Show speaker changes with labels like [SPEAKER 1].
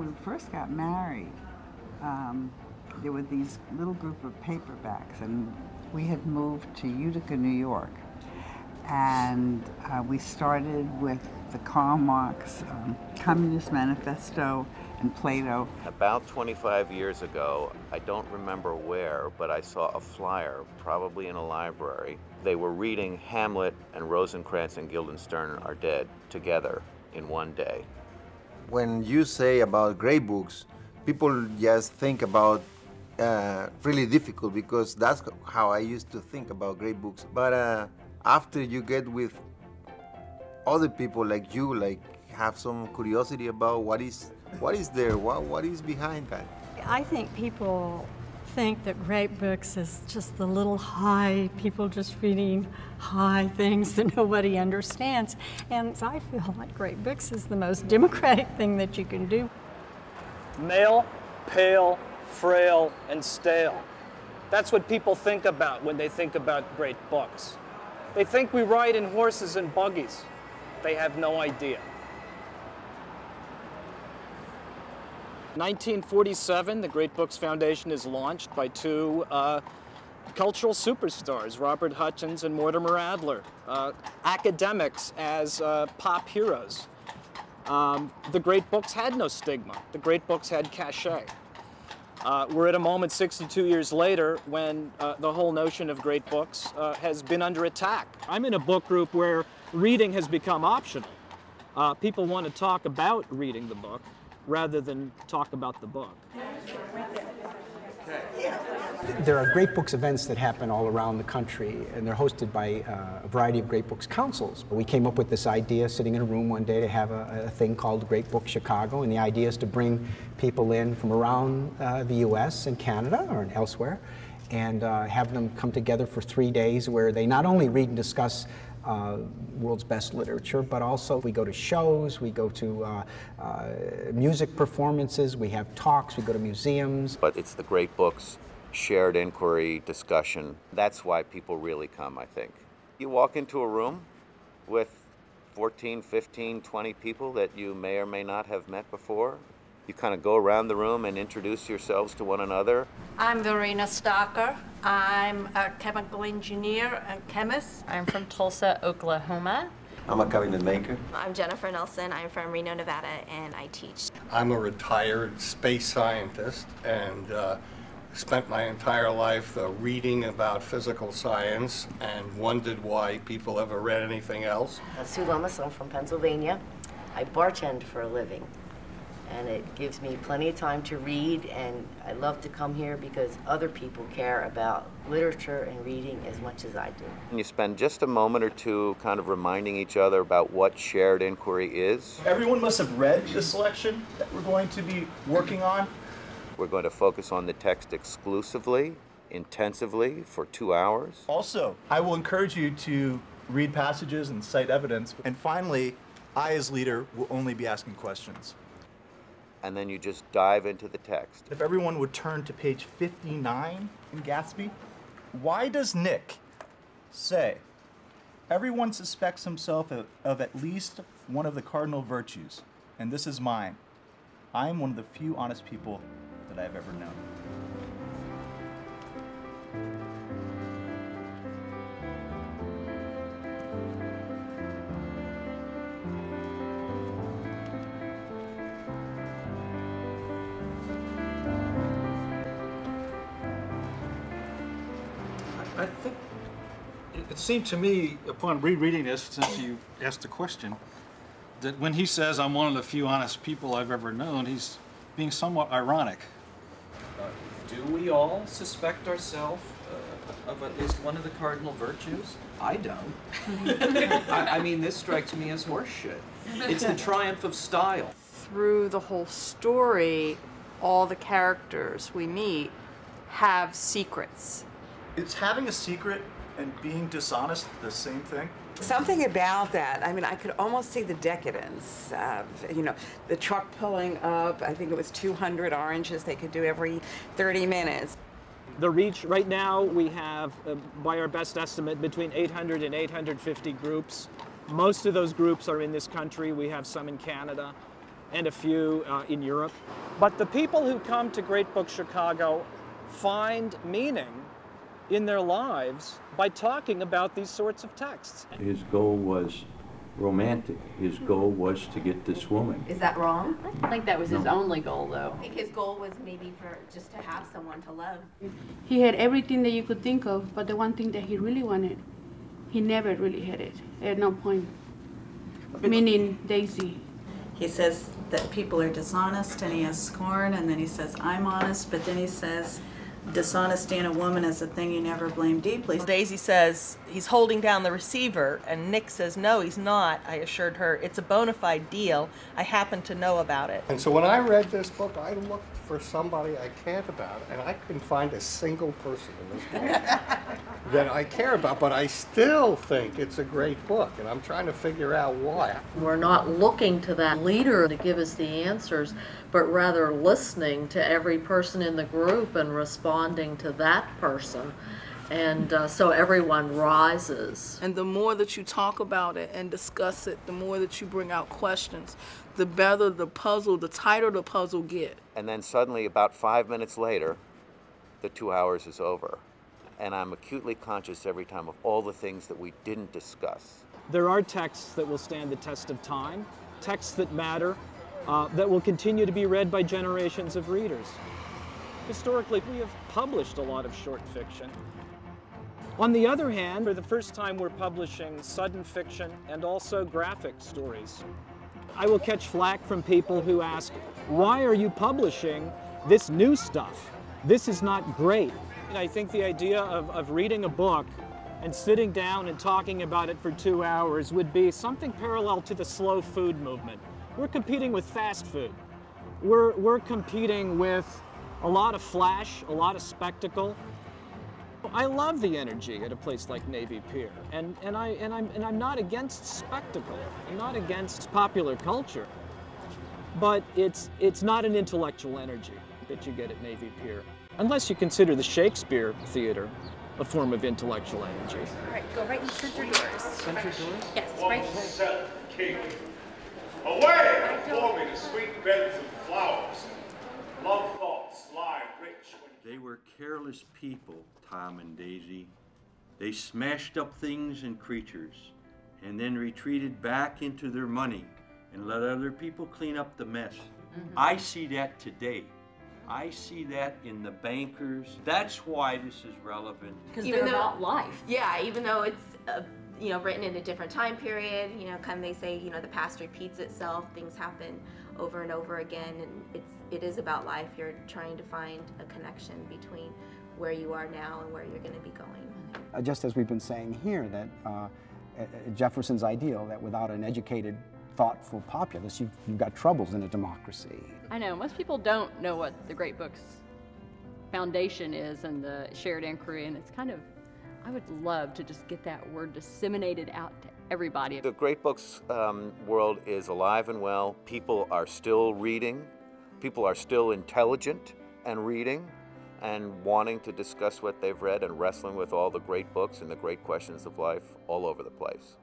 [SPEAKER 1] When we first got married, there were these little group of paperbacks, and we had moved to Utica, New York. And we started with the Karl Marx Communist Manifesto and Plato.
[SPEAKER 2] About 25 years ago, I don't remember where, but I saw a flyer, probably in a library. They were reading Hamlet and Rosencrantz and Guildenstern Are Dead together in one day.
[SPEAKER 3] When you say about great books, people just think about really difficult, because that's how I used to think about great books. But after you get with other people like you, like have some curiosity about what is there, what is behind that.
[SPEAKER 4] I think people think that great books is just the little high, people just reading high things that nobody understands. And I feel like great books is the most democratic thing that you can do.
[SPEAKER 5] Male, pale, frail, and stale. That's what people think about when they think about great books. They think we ride in horses and buggies. They have no idea. 1947, the Great Books Foundation is launched by two cultural superstars, Robert Hutchins and Mortimer Adler, academics as pop heroes. The great books had no stigma. The great books had cachet. We're at a moment 62 years later when the whole notion of great books has been under attack. I'm in a book group where reading has become optional. People want to talk about reading the book rather than talk about the book.
[SPEAKER 6] There are great books events that happen all around the country, and they're hosted by a variety of great books councils. We came up with this idea sitting in a room one day to have a thing called Great Book Chicago, and the idea is to bring people in from around the US and Canada or elsewhere, and have them come together for 3 days where they not only read and discuss world's best literature, but also we go to shows, we go to music performances, we have talks, we go to museums.
[SPEAKER 2] But it's the great books, shared inquiry, discussion. That's why people really come, I think. You walk into a room with 14, 15, 20 people that you may or may not have met before. You kind of go around the room and introduce yourselves to one another.
[SPEAKER 7] I'm Verena Stocker. I'm a chemical engineer and chemist.
[SPEAKER 8] I'm from Tulsa, Oklahoma.
[SPEAKER 3] I'm a cabinet maker.
[SPEAKER 9] I'm Jennifer Nelson. I'm from Reno, Nevada, and I teach.
[SPEAKER 10] I'm a retired space scientist and spent my entire life reading about physical science and wondered why people ever read anything else.
[SPEAKER 11] Sue Lummis, I'm from Pennsylvania. I bartend for a living, and it gives me plenty of time to read, and I love to come here because other people care about literature and reading as much as I do.
[SPEAKER 2] And you spend just a moment or two kind of reminding each other about what shared inquiry is.
[SPEAKER 12] Everyone must have read the selection that we're going to be working on.
[SPEAKER 2] We're going to focus on the text exclusively, intensively, for 2 hours.
[SPEAKER 12] Also, I will encourage you to read passages and cite evidence. And finally, I, as leader, will only be asking questions.
[SPEAKER 2] And then you just dive into the text.
[SPEAKER 12] If everyone would turn to page 59 in Gatsby. Why does Nick say, everyone suspects himself of at least one of the cardinal virtues, and this is mine. I am one of the few honest people that I've ever known.
[SPEAKER 13] I think it seemed to me, upon rereading this, since you asked the question, that when he says, I'm one of the few honest people I've ever known, he's being somewhat ironic.
[SPEAKER 14] Do we all suspect ourselves of at least one of the cardinal virtues? I don't. I mean, this strikes me as horseshit. It's the triumph of style.
[SPEAKER 8] Through the whole story, all the characters we meet have secrets.
[SPEAKER 12] Is having a secret and being dishonest the same thing?
[SPEAKER 1] Something about that. I mean, I could almost see the decadence of, you know, the truck pulling up. I think it was 200 oranges they could do every 30 minutes.
[SPEAKER 5] The reach, right now, we have, by our best estimate, between 800 and 850 groups. Most of those groups are in this country. We have some in Canada. and a few in Europe. But the people who come to Great Book Chicago find meaning in their lives by talking about these sorts of texts.
[SPEAKER 15] His goal was romantic. His goal was to get this woman.
[SPEAKER 16] Is that wrong?
[SPEAKER 17] I think that was his only goal, though.
[SPEAKER 9] I think his goal was maybe for just to have someone to love.
[SPEAKER 18] He had everything that you could think of, but the one thing that he really wanted, he never really had it at no point. Meaning Daisy.
[SPEAKER 19] He says that people are dishonest and he has scorn, and then he says, I'm honest, but then he says, dishonesty in a woman is a thing you never blame deeply.
[SPEAKER 20] Daisy says he's holding down the receiver, and Nick says, no, he's not. I assured her, it's a bona fide deal. I happen to know about it.
[SPEAKER 10] And so when I read this book, I looked for somebody I cared about, and I couldn't find a single person in this book that I care about, but I still think it's a great book, and I'm trying to figure out why.
[SPEAKER 21] We're not looking to that leader to give us the answers, but rather listening to every person in the group and responding to that person. And so everyone rises.
[SPEAKER 22] And the more that you talk about it and discuss it, the more that you bring out questions, the better the puzzle, the tighter the puzzle get.
[SPEAKER 2] And then suddenly, about 5 minutes later, the 2 hours is over. And I'm acutely conscious every time of all the things that we didn't discuss.
[SPEAKER 5] There are texts that will stand the test of time, texts that matter, that will continue to be read by generations of readers. Historically, we have published a lot of short fiction. On the other hand, for the first time, we're publishing sudden fiction and also graphic stories. I will catch flack from people who ask, why are you publishing this new stuff? This is not great. And I think the idea of reading a book and sitting down and talking about it for 2 hours would be something parallel to the slow food movement. We're competing with fast food. We're competing with a lot of flash, a lot of spectacle. I love the energy at a place like Navy Pier, and I'm not against spectacle. I'm not against popular culture, but it's not an intellectual energy that you get at Navy Pier, unless you consider the Shakespeare Theater a form of intellectual energy.
[SPEAKER 9] All right, go right in center doors.
[SPEAKER 5] Center doors?
[SPEAKER 9] Yes, right.
[SPEAKER 23] King. Away before me the sweet beds of flowers. Love thoughts lie rich.
[SPEAKER 15] They were careless people, Tom and Daisy. They smashed up things and creatures and then retreated back into their money and let other people clean up the mess. I see that today. I see that in the bankers. That's why this is relevant.
[SPEAKER 9] Because they're about life. Yeah, even though it's written in a different time period, kind of they say, the past repeats itself, things happen over and over again, and it is about life. You're trying to find a connection between where you are now and where you're going to be going.
[SPEAKER 6] Just as we've been saying here, that Jefferson's ideal that without an educated, thoughtful populace, you've got troubles in a democracy.
[SPEAKER 17] I know, most people don't know what the Great Books Foundation is and the shared inquiry, and it's kind of, I would love to just get that word disseminated out to everybody.
[SPEAKER 2] The Great Books world is alive and well. People are still reading. People are still intelligent and reading and wanting to discuss what they've read and wrestling with all the great books and the great questions of life all over the place.